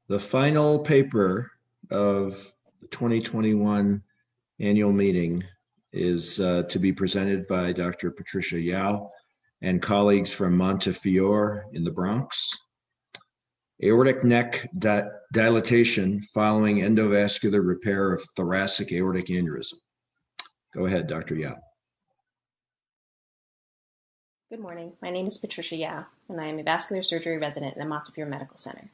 The final paper of the 2021 annual meeting is to be presented by Dr. Patricia Yao and colleagues from Montefiore in the Bronx. Aortic neck dilatation following endovascular repair of thoracic aortic aneurysm. Go ahead, Dr. Yao. Good morning. My name is Patricia Yao, and I am a vascular surgery resident at Montefiore Medical Center.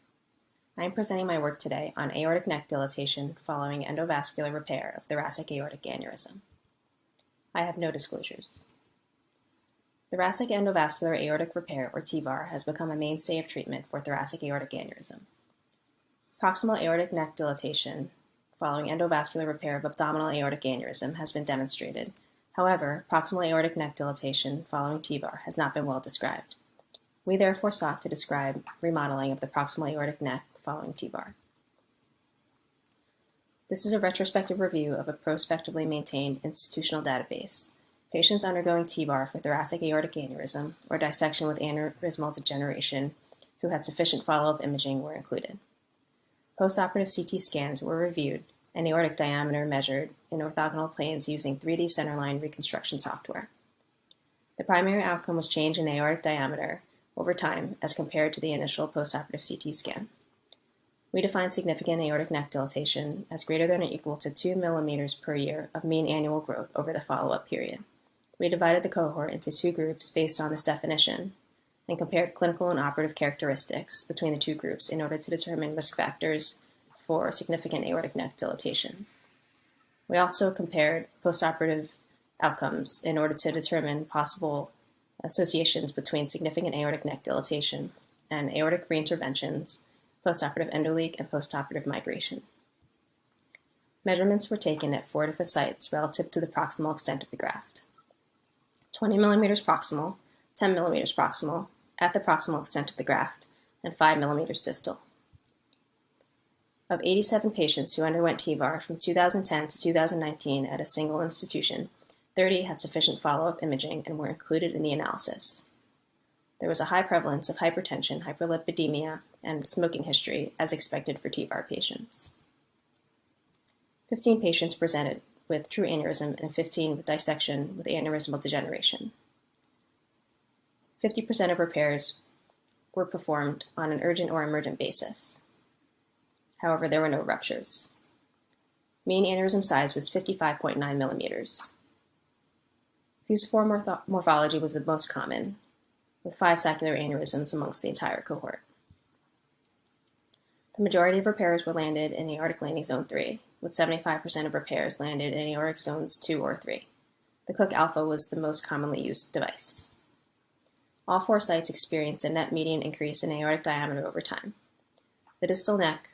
I am presenting my work today on aortic neck dilatation following endovascular repair of thoracic aortic aneurysm. I have no disclosures. Thoracic endovascular aortic repair, or TEVAR, has become a mainstay of treatment for thoracic aortic aneurysm. Proximal aortic neck dilatation following endovascular repair of abdominal aortic aneurysm has been demonstrated. However, proximal aortic neck dilatation following TEVAR has not been well described. We therefore sought to describe remodeling of the proximal aortic neck following TEVAR. This is a retrospective review of a prospectively maintained institutional database. Patients undergoing TEVAR for thoracic aortic aneurysm or dissection with aneurysmal degeneration who had sufficient follow-up imaging were included. Postoperative CT scans were reviewed and aortic diameter measured in orthogonal planes using 3D centerline reconstruction software. The primary outcome was change in aortic diameter over time as compared to the initial postoperative CT scan. We defined significant aortic neck dilatation as greater than or equal to 2 millimeters per year of mean annual growth over the follow-up period. We divided the cohort into two groups based on this definition and compared clinical and operative characteristics between the two groups in order to determine risk factors for significant aortic neck dilatation. We also compared postoperative outcomes in order to determine possible associations between significant aortic neck dilatation and aortic reinterventions, postoperative endoleak, and postoperative migration. Measurements were taken at 4 different sites relative to the proximal extent of the graft. 20 millimeters proximal, 10 millimeters proximal, at the proximal extent of the graft, and 5 millimeters distal. Of 87 patients who underwent TEVAR from 2010 to 2019 at a single institution, 30 had sufficient follow-up imaging and were included in the analysis. There was a high prevalence of hypertension, hyperlipidemia, and smoking history as expected for TEVAR patients. 15 patients presented with true aneurysm and 15 with dissection with aneurysmal degeneration. 50% of repairs were performed on an urgent or emergent basis. However, there were no ruptures. Mean aneurysm size was 55.9 millimeters. Fusiform morphology was the most common, with 5 saccular aneurysms amongst the entire cohort. The majority of repairs were landed in aortic landing zone 3, with 75% of repairs landed in aortic zones 2 or 3. The Cook Alpha was the most commonly used device. All 4 sites experienced a net median increase in aortic diameter over time. The distal neck,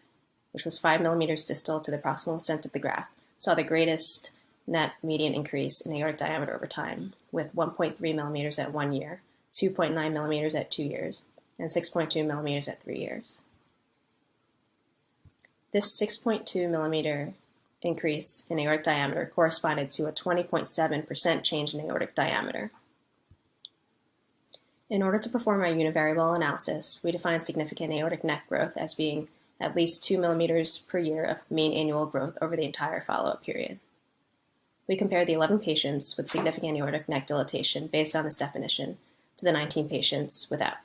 which was 5 millimeters distal to the proximal extent of the graft, saw the greatest net median increase in aortic diameter over time, with 1.3 millimeters at 1 year, 2.9 millimeters at 2 years, and 6.2 millimeters at 3 years. This 6.2 millimeter increase in aortic diameter corresponded to a 20.7% change in aortic diameter. In order to perform our univariable analysis, we defined significant aortic neck growth as being at least 2 millimeters per year of mean annual growth over the entire follow-up period. We compared the 11 patients with significant aortic neck dilatation based on this definition to the 19 patients without.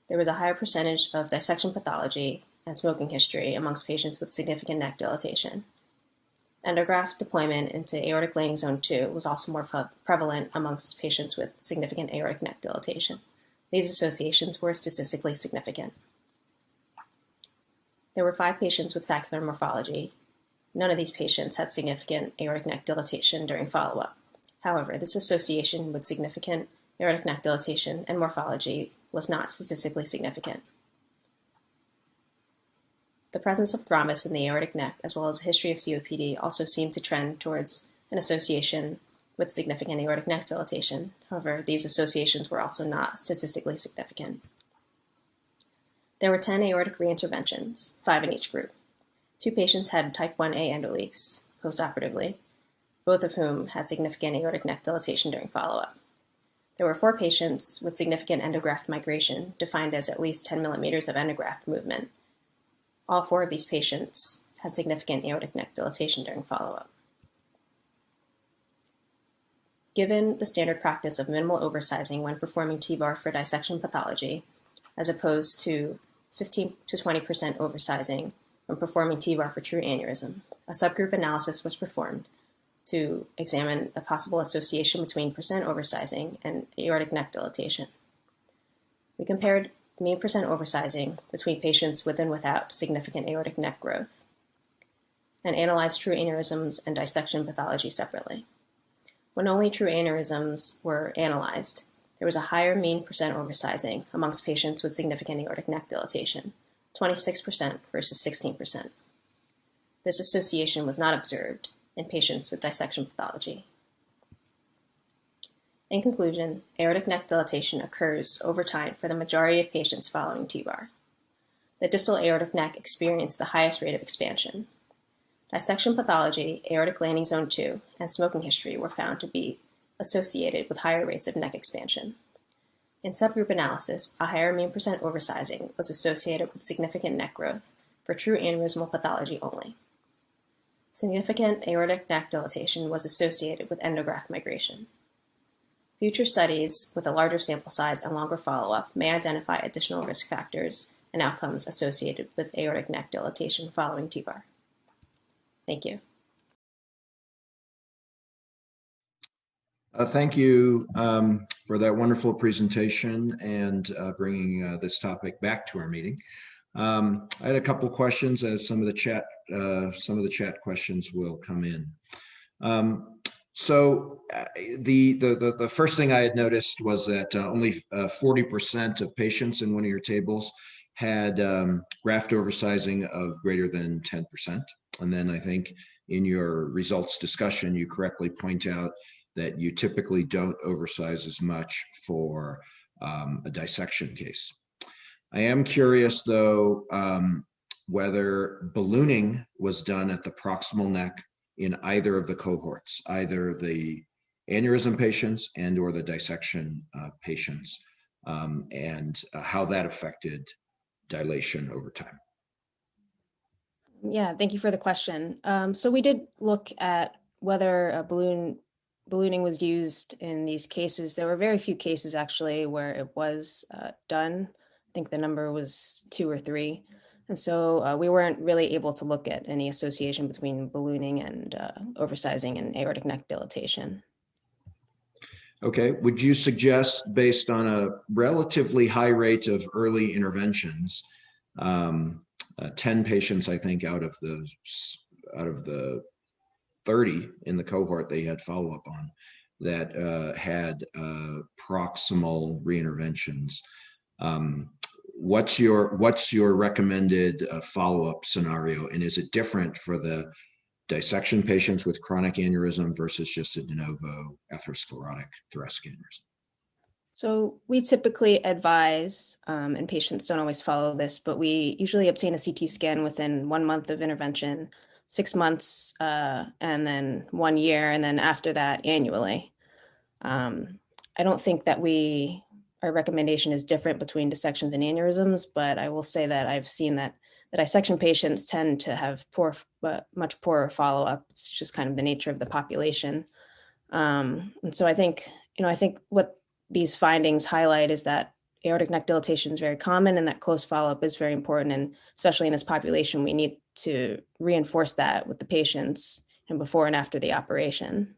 There was a higher percentage of dissection pathology and smoking history amongst patients with significant neck dilatation. Endograft deployment into aortic landing zone 2 was also more prevalent amongst patients with significant aortic neck dilatation. These associations were statistically significant. There were 5 patients with saccular morphology. None of these patients had significant aortic neck dilatation during follow-up. However, this association with significant aortic neck dilatation and morphology was not statistically significant. The presence of thrombus in the aortic neck, as well as a history of COPD, also seemed to trend towards an association with significant aortic neck dilatation. However, these associations were also not statistically significant. There were 10 aortic reinterventions, 5 in each group. 2 patients had type 1A endoleaks postoperatively, both of whom had significant aortic neck dilatation during follow-up. There were 4 patients with significant endograft migration, defined as at least 10 millimeters of endograft movement. All 4 of these patients had significant aortic neck dilatation during follow-up. Given the standard practice of minimal oversizing when performing TEVAR for dissection pathology, as opposed to 15 to 20% oversizing when performing TEVAR for true aneurysm, a subgroup analysis was performed to examine a possible association between percent oversizing and aortic neck dilatation. We compared mean percent oversizing between patients with and without significant aortic neck growth, and analyzed true aneurysms and dissection pathology separately. When only true aneurysms were analyzed, there was a higher mean percent oversizing amongst patients with significant aortic neck dilatation, 26% versus 16%. This association was not observed in patients with dissection pathology. In conclusion, aortic neck dilatation occurs over time for the majority of patients following TEVAR. The distal aortic neck experienced the highest rate of expansion. Dissection pathology, aortic landing zone 2, and smoking history were found to be associated with higher rates of neck expansion. In subgroup analysis, a higher mean percent oversizing was associated with significant neck growth for true aneurysmal pathology only. Significant aortic neck dilatation was associated with endograft migration. Future studies with a larger sample size and longer follow-up may identify additional risk factors and outcomes associated with aortic neck dilatation following TEVAR. Thank you. Thank you for that wonderful presentation and bringing this topic back to our meeting. I had a couple questions as some of the chat questions will come in. The first thing I had noticed was that only 40% of patients in one of your tables had graft oversizing of greater than 10%. And then I think in your results discussion, you correctly point out that you typically don't oversize as much for a dissection case. I am curious, though, whether ballooning was done at the proximal neck in either of the cohorts, either the aneurysm patients and or the dissection patients, and how that affected dilation over time. Yeah, thank you for the question. So we did look at whether ballooning was used in these cases. There were very few cases actually where it was done. I think the number was 2 or 3. And so we weren't really able to look at any association between ballooning and oversizing and aortic neck dilatation. Okay, would you suggest, based on a relatively high rate of early interventions, 10 patients, I think, out of the 30 in the cohort they had follow-up on that had proximal reinterventions. What's your recommended follow-up scenario, and is it different for the dissection patients with chronic aneurysm versus just a de novo atherosclerotic thoracic aneurysm? So we typically advise, and patients don't always follow this, but we usually obtain a CT scan within 1 month of intervention, 6 months, and then 1 year, and then after that, annually. I don't think that our recommendation is different between dissections and aneurysms, but I will say that I've seen that the dissection patients tend to have much poorer follow-up. It's just kind of the nature of the population. And so I think what these findings highlight is that aortic neck dilatation is very common and that close follow-up is very important. And especially in this population, we need to reinforce that with the patients and before and after the operation.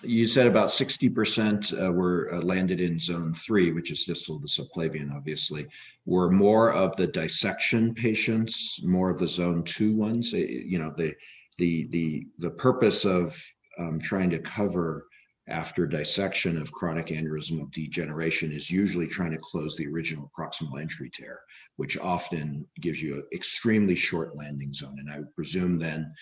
You said about 60% were landed in zone 3, which is distal to the subclavian, obviously. Were more of the dissection patients more of the zone 2 ones? The purpose of trying to cover after dissection of chronic aneurysmal degeneration is usually trying to close the original proximal entry tear, which often gives you an extremely short landing zone. And I would presume then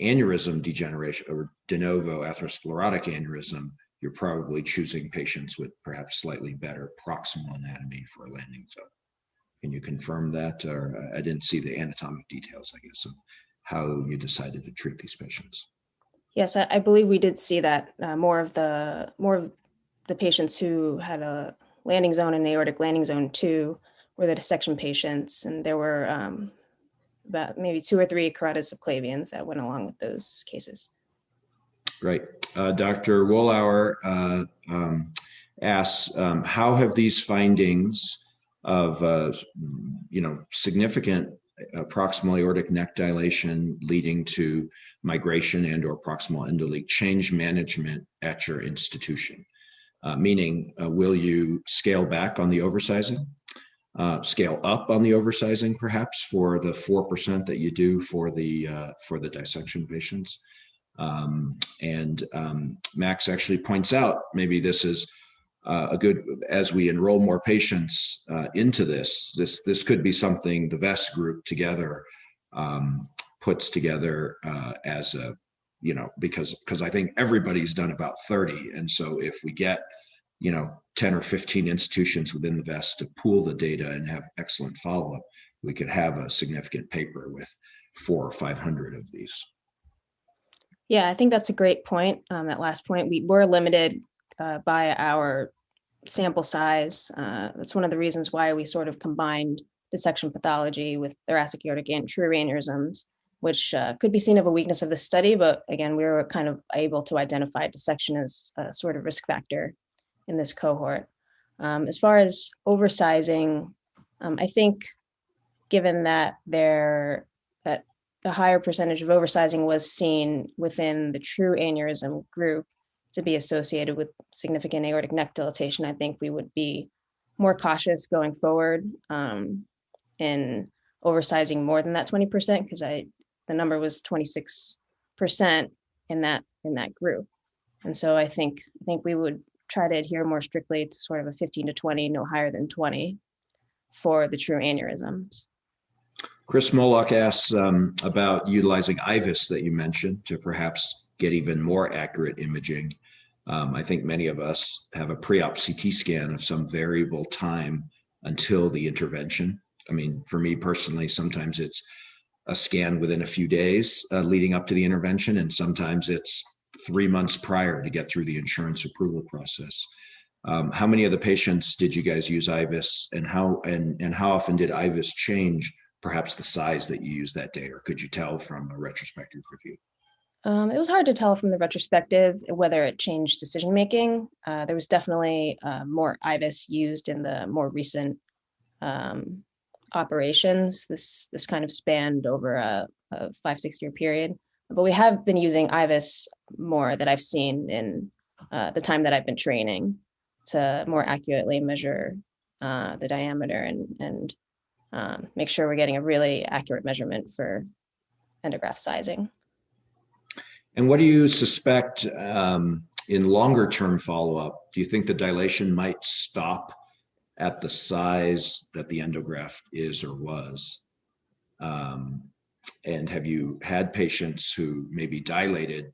aneurysm degeneration or de novo atherosclerotic aneurysm, you're probably choosing patients with perhaps slightly better proximal anatomy for a landing zone. Can you confirm that? Or I didn't see the anatomic details, I guess, of how you decided to treat these patients. Yes, I believe we did see that more of the patients who had a landing zone and aortic landing zone 2 were the dissection patients, and there were about maybe 2 or 3 carotid subclavians that went along with those cases. Right. Dr. Wohlauer asks, how have these findings of significant proximal aortic neck dilation leading to migration and or proximal endoleak change management at your institution? Meaning, will you scale back on the oversizing? Scale up on the oversizing, perhaps, for the 4% that you do for the dissection patients? Max actually points out, maybe this is a good, as we enroll more patients into this could be something the VESS group together puts together as a, because I think everybody's done about 30. And so if we get, 10 or 15 institutions within the VESS to pool the data and have excellent follow-up, we could have a significant paper with 400 or 500 of these. Yeah, I think that's a great point. That last point, we were limited by our sample size. That's one of the reasons why we sort of combined dissection pathology with thoracic aortic and true aneurysms, which could be seen of a weakness of the study, but again, we were kind of able to identify dissection as a sort of risk factor in this cohort. As far as oversizing, I think given that a higher percentage of oversizing was seen within the true aneurysm group to be associated with significant aortic neck dilatation, I think we would be more cautious going forward in oversizing more than that 20%, because the number was 26% in that group. And so I think we would try to adhere more strictly to sort of a 15 to 20, no higher than 20 for the true aneurysms. Chris Moloch asks about utilizing IVUS that you mentioned to perhaps get even more accurate imaging. I think many of us have a pre-op CT scan of some variable time until the intervention. I mean, for me personally, sometimes it's a scan within a few days leading up to the intervention, and sometimes it's 3 months prior to get through the insurance approval process. How many of the patients did you guys use IVUS, and how often did IVUS change perhaps the size that you used that day, or could you tell from a retrospective review? It was hard to tell from the retrospective whether it changed decision-making. There was definitely more IVUS used in the more recent operations. This kind of spanned over a 5-6 year period. But we have been using IVUS more that I've seen in the time that I've been training to more accurately measure the diameter and make sure we're getting a really accurate measurement for endograft sizing. And what do you suspect in longer term follow-up? Do you think the dilation might stop at the size that the endograft is or was? And have you had patients who maybe dilated,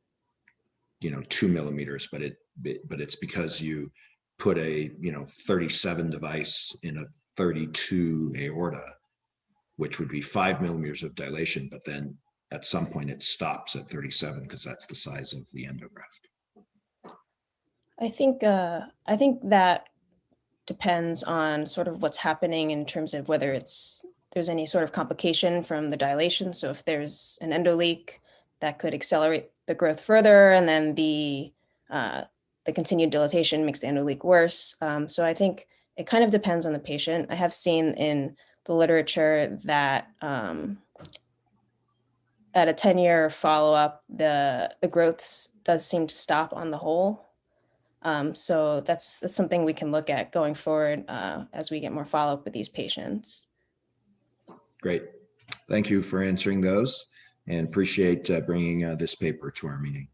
2 millimeters, but it's because you put a 37 device in a 32 aorta, which would be 5 millimeters of dilation, but then at some point it stops at 37 because that's the size of the endograft. I think that depends on sort of what's happening in terms of whether there's any sort of complication from the dilation. So if there's an endoleak, that could accelerate the growth further, and then the continued dilatation makes the endoleak worse. So I think it kind of depends on the patient. I have seen in the literature that at a 10-year follow-up, the growth does seem to stop on the whole. So that's something we can look at going forward as we get more follow-up with these patients. Great. Thank you for answering those, and appreciate bringing this paper to our meeting.